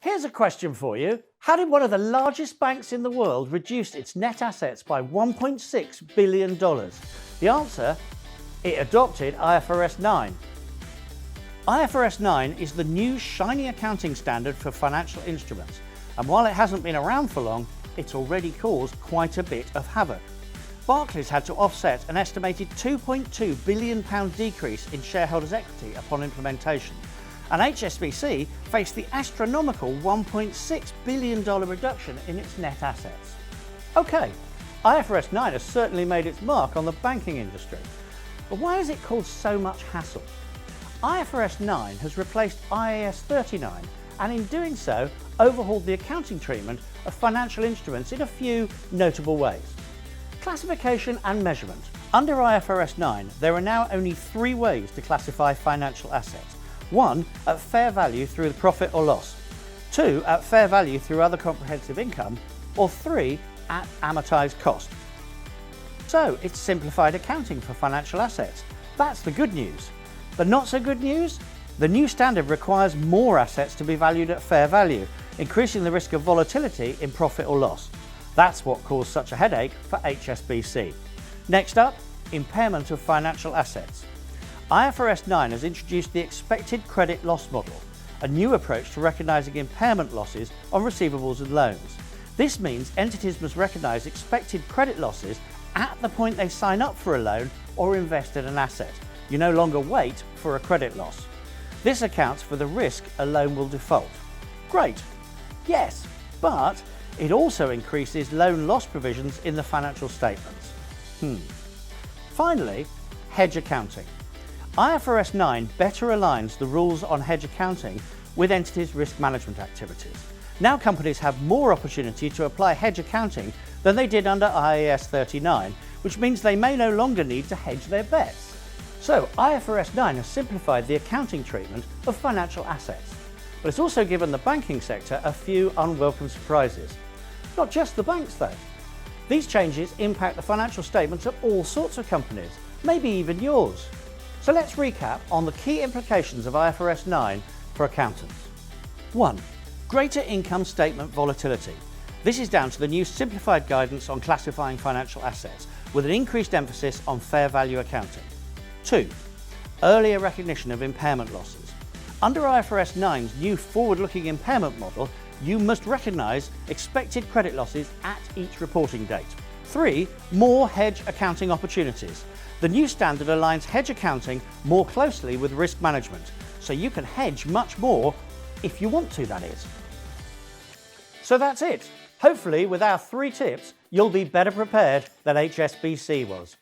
Here's a question for you. How did one of the largest banks in the world reduce its net assets by $1.6 billion? The answer, it adopted IFRS 9. IFRS 9 is the new shiny accounting standard for financial instruments, and while it hasn't been around for long, it's already caused quite a bit of havoc. Barclays had to offset an estimated £2.2 billion decrease in shareholders' equity upon implementation, and HSBC faced the astronomical $1.6 billion reduction in its net assets. OK, IFRS 9 has certainly made its mark on the banking industry, but why has it caused so much hassle? IFRS 9 has replaced IAS 39 and in doing so overhauled the accounting treatment of financial instruments in a few notable ways. Classification and measurement. Under IFRS 9 there are now only 3 ways to classify financial assets. 1 at fair value through the profit or loss, 2 at fair value through other comprehensive income, or 3 at amortised cost. So it's simplified accounting for financial assets. That's the good news. The not so good news? The new standard requires more assets to be valued at fair value, increasing the risk of volatility in profit or loss. That's what caused such a headache for HSBC. Next up, impairment of financial assets. IFRS 9 has introduced the expected credit loss model, a new approach to recognising impairment losses on receivables and loans. This means entities must recognise expected credit losses at the point they sign up for a loan or invest in an asset. You no longer wait for a credit loss. This accounts for the risk a loan will default. Great, yes, but it also increases loan loss provisions in the financial statements. Finally, hedge accounting. IFRS 9 better aligns the rules on hedge accounting with entities' risk management activities. Now companies have more opportunity to apply hedge accounting than they did under IAS 39, which means they may no longer need to hedge their bets. So IFRS 9 has simplified the accounting treatment of financial assets, but it's also given the banking sector a few unwelcome surprises. Not just the banks though. These changes impact the financial statements of all sorts of companies, maybe even yours. So let's recap on the key implications of IFRS 9 for accountants. 1. Greater income statement volatility. This is down to the new simplified guidance on classifying financial assets, with an increased emphasis on fair value accounting. 2. Earlier recognition of impairment losses. Under IFRS 9's new forward-looking impairment model, you must recognise expected credit losses at each reporting date. 3. More hedge accounting opportunities. The new standard aligns hedge accounting more closely with risk management, so you can hedge much more if you want to, that is. So that's it. Hopefully with our 3 tips, you'll be better prepared than HSBC was.